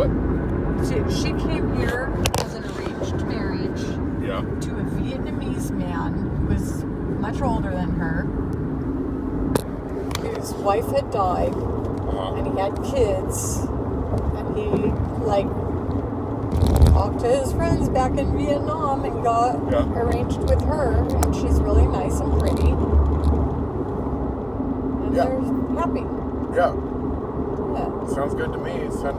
What? She came here as an arranged marriage to a Vietnamese man who was much older than her, whose wife had died, and he had kids, and he, like, talked to his friends back in Vietnam and got arranged with her, and she's really nice and pretty, and they're happy. Yeah. Sounds good to me. Send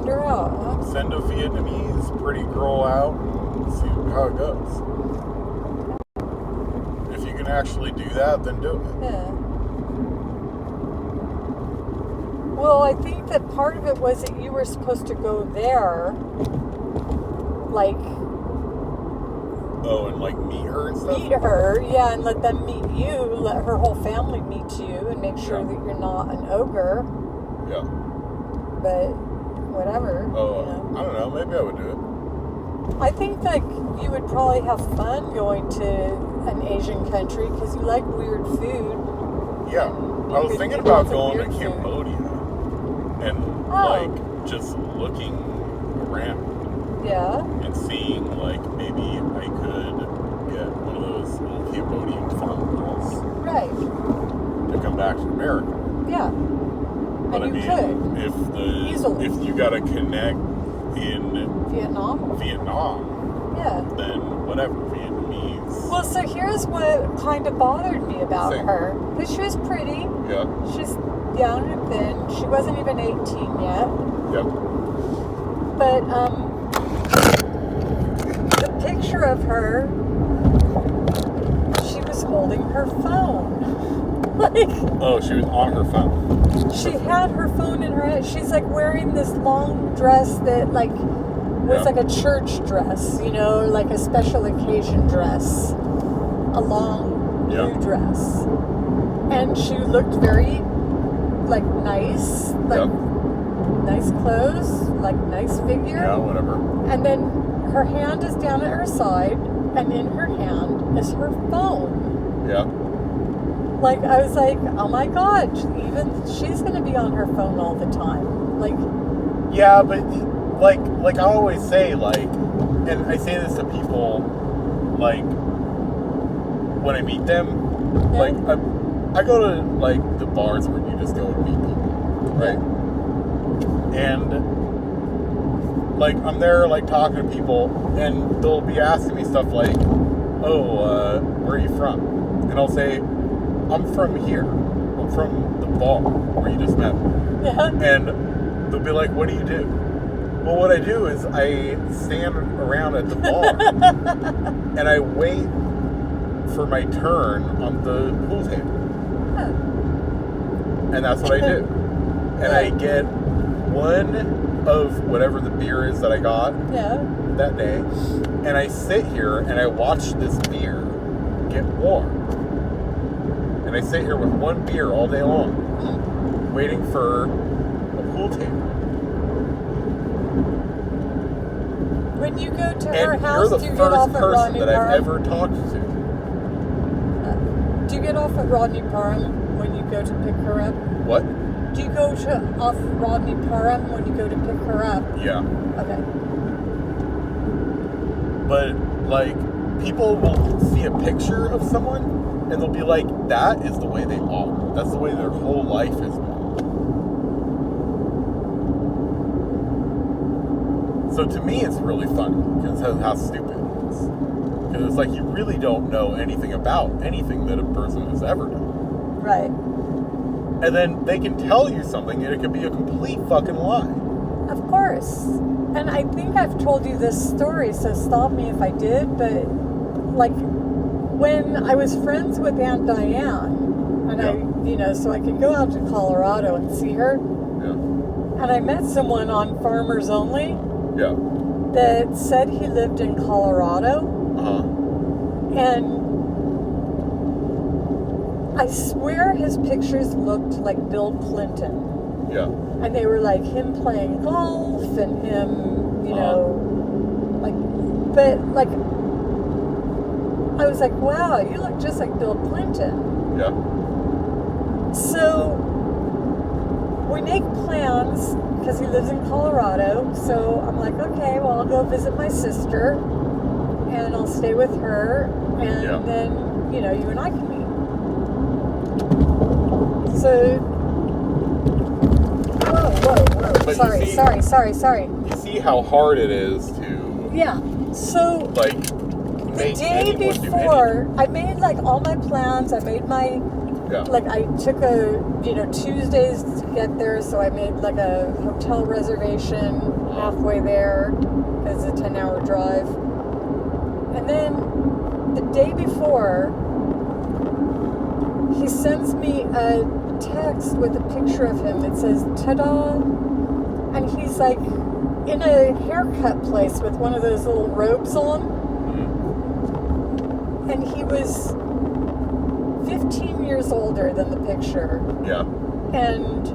her out, huh? Send a Vietnamese pretty girl out and see how it goes. If you can actually do that, then do it. Yeah. Well, I think that part of it was that you were supposed to go there, like... Oh, and like meet her and stuff? Meet her, yeah, and let them meet you, let her whole family meet you, and make sure that you're not an ogre. Yeah. But whatever. Oh, I don't know. Maybe I would do it. I think like you would probably have fun going to an Asian country because you like weird food. Yeah, I was thinking about going to Cambodia and like just looking around. Yeah. And seeing like maybe I could get one of those little Cambodian phone calls. Right. To come back to America. Yeah. But and I you mean, could. if you gotta connect in Vietnam, then whatever, Vietnamese. Well, so here's what kind of bothered me about her. Because she was pretty. Yeah. She's young and thin. She wasn't even 18 yet. Yep. But, the picture of her, she was holding her phone. Like, oh, she was on her phone. She had her phone in her hand. She's like wearing this long dress that like was like a church dress, you know, like a special occasion dress, a long blue dress, and she looked very like nice, like nice clothes, like nice figure. Yeah, whatever. And then her hand is down at her side, and in her hand is her phone. Yeah. Like, I was like, oh my God, even she's going to be on her phone all the time. Like, yeah, but like I always say, like, and I say this to people, like, when I meet them, like, I go to, like, the bars where you just go and meet people, right? And, like, I'm there, like, talking to people, and they'll be asking me stuff like, oh, where are you from? And I'll say, I'm from here. I'm from the bar where you just met me. Yeah. And they'll be like, what do you do? Well, what I do is I stand around at the bar and I wait for my turn on the pool table. And that's what I do. And I get one of whatever the beer is that I got that day. And I sit here and I watch this beer get warm. And I sit here with one beer all day long, waiting for a pool table. When you go to her And house, you're do the you get off first at person Rodney that I've Parham? ever talked to. Do you get off at Rodney Parham when you go to pick her up? What? Do you go off Rodney Parham when you go to pick her up? Yeah. Okay. But, like, people will see a picture of someone, and they'll be like, that is the way they are. That's the way their whole life has been. So to me, it's really funny, because how stupid it is. Because it's like, you really don't know anything about anything that a person has ever done. Right. And then they can tell you something, and it can be a complete fucking lie. Of course. And I think I've told you this story, so stop me if I did, but, like, when I was friends with Aunt Diane, and so I could go out to Colorado and see her, and I met someone on Farmers Only that said he lived in Colorado, and I swear his pictures looked like Bill Clinton. Yeah. And they were like him playing golf and him, but I was like, wow, you look just like Bill Clinton. Yeah. So we make plans because he lives in Colorado. So I'm like, okay, well, I'll go visit my sister and I'll stay with her. And then, you know, you and I can meet. So, whoa. Sorry. You see how hard it is to... Yeah. So, like, the day before, I made, like, all my plans. I made my... Yeah. Like, I took Tuesdays to get there, so I made, like, a hotel reservation halfway there. It's a 10-hour drive. And then, the day before, he sends me a text with a picture of him. It says, ta-da! And he's, like, in a haircut place with one of those little robes on. And he was 15 years older than the picture. Yeah. And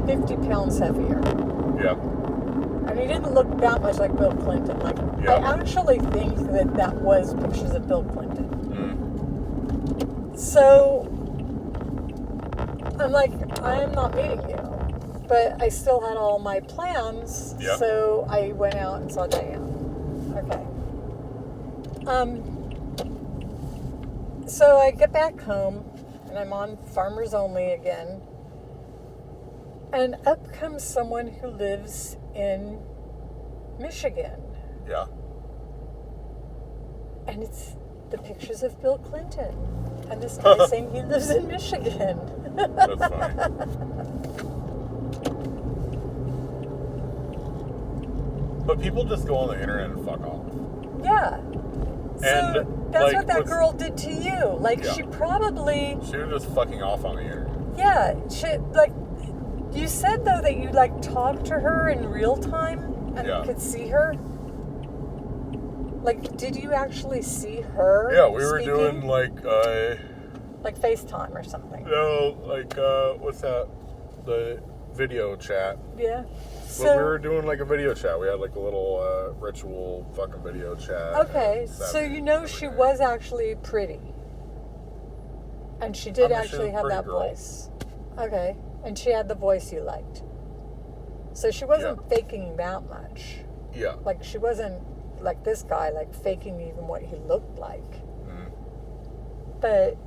50 pounds heavier. Yeah. And he didn't look that much like Bill Clinton. Like, I actually think that was pictures of Bill Clinton. So, I'm like, I am not meeting you. But I still had all my plans. Yeah. So I went out and saw Diane. Okay. So I get back home, and I'm on Farmers Only again. And up comes someone who lives in Michigan. Yeah. And it's the pictures of Bill Clinton. And this guy saying he lives in Michigan. That's funny. But people just go on the internet and fuck off. Yeah. And so that's like, what that girl did to you. Like, she probably... She was just fucking off on the internet. Yeah. She, like, you said, though, that you, like, talked to her in real time and could see her. Like, did you actually see her? Yeah, we were speaking? doing, like FaceTime or something. No, like, what's that? The video chat. Yeah. But we were doing, like, a video chat. We had, like, a little ritual fucking video chat. Okay, so you know she was actually pretty. And she did actually have that voice. Okay, and she had the voice you liked. So she wasn't faking that much. Yeah. Like, she wasn't like this guy, like, faking even what he looked like. But...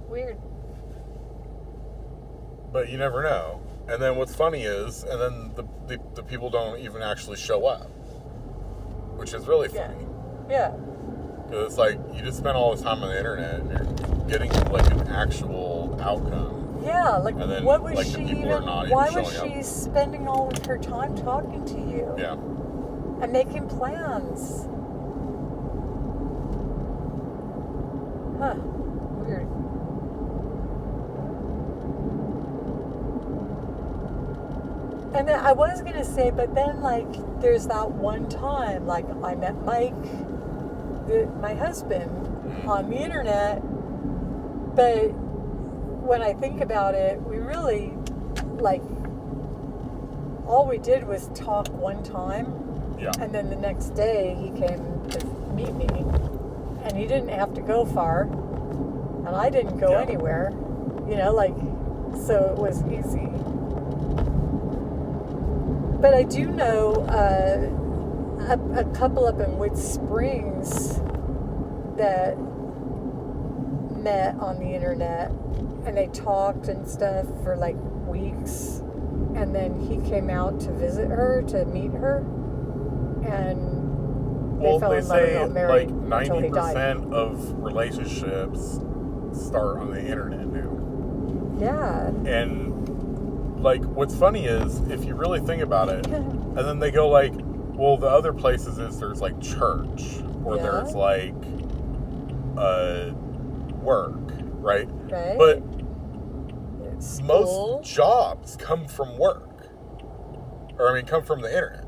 Weird. But you never know. And then what's funny is, and then the people don't even actually show up. Which is really funny. Yeah. Because it's like, you just spend all this time on the internet and you're getting, like, an actual outcome. Yeah, like, and then, what was like, she why was she spending all of her time talking to you? Yeah. And making plans? Huh. Weird. And then I was going to say, but then, like, there's that one time, like, I met Mike, my husband, on the internet. But when I think about it, we really, like, all we did was talk one time. Yeah. And then the next day, he came to meet me. And he didn't have to go far. And I didn't go anywhere. You know, like, so it was easy. But I do know a couple up in Wood Springs that met on the internet, and they talked and stuff for like weeks, and then he came out to visit her, to meet her, and they fell in love and got married until he died. Like 90% of relationships start on the internet now. Yeah. And like, what's funny is, if you really think about it, and then they go like, well, the other places is there's like church, or there's like work, right? Right. But most jobs come from work, or I mean, come from the internet.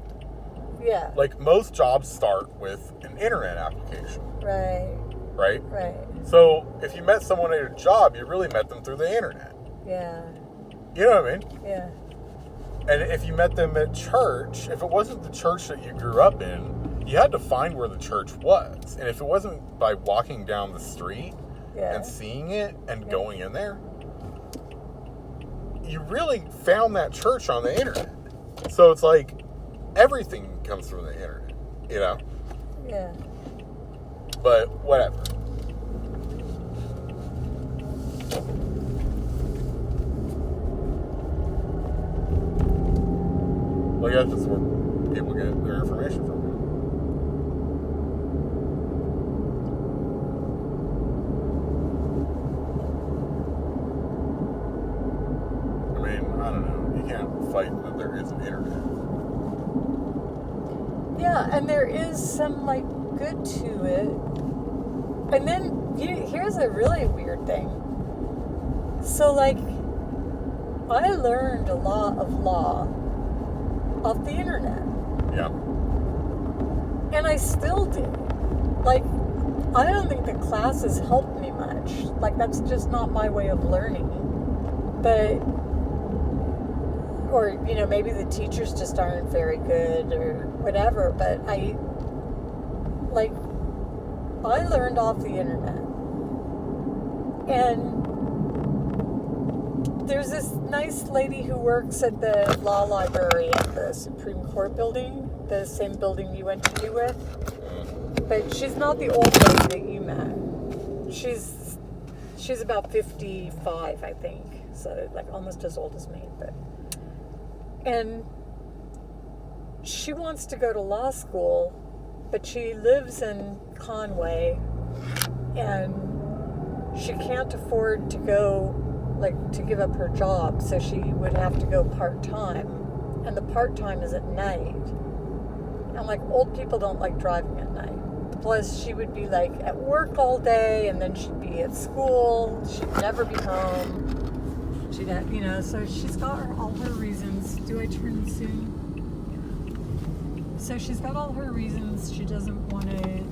Yeah. Like, most jobs start with an internet application. Right. Right? Right. So if you met someone at your job, you really met them through the internet. Yeah. You know what I mean? Yeah. And if you met them at church, if it wasn't the church that you grew up in, you had to find where the church was. And if it wasn't by walking down the street, and seeing it and going in there, you really found that church on the internet. So it's like everything comes from the internet, you know? Yeah. But whatever. Well, yeah, that's where people get their information from. I mean, I don't know. You can't fight that there is an internet. Yeah, and there is some, like, good to it. And then, here's a really weird thing. So, like, I learned a lot of law off the internet. Yeah. And I still do. Like, I don't think the classes helped me much. Like, that's just not my way of learning. But, or, you know, maybe the teachers just aren't very good or whatever. But I learned off the internet. And there's this nice lady who works at the law library at the Supreme Court building, the same building you went to U with. But she's not the old lady that you met. She's about 55, I think. So, like, almost as old as me. And she wants to go to law school, but she lives in Conway, and she can't afford to go, like, to give up her job, so she would have to go part-time, and the part-time is at night. And, like, old people don't like driving at night. Plus, she would be, like, at work all day, and then she'd be at school. She'd never be home. She'd have, you know, so she's got all her reasons. Do I turn soon? So she's got all her reasons. She doesn't want to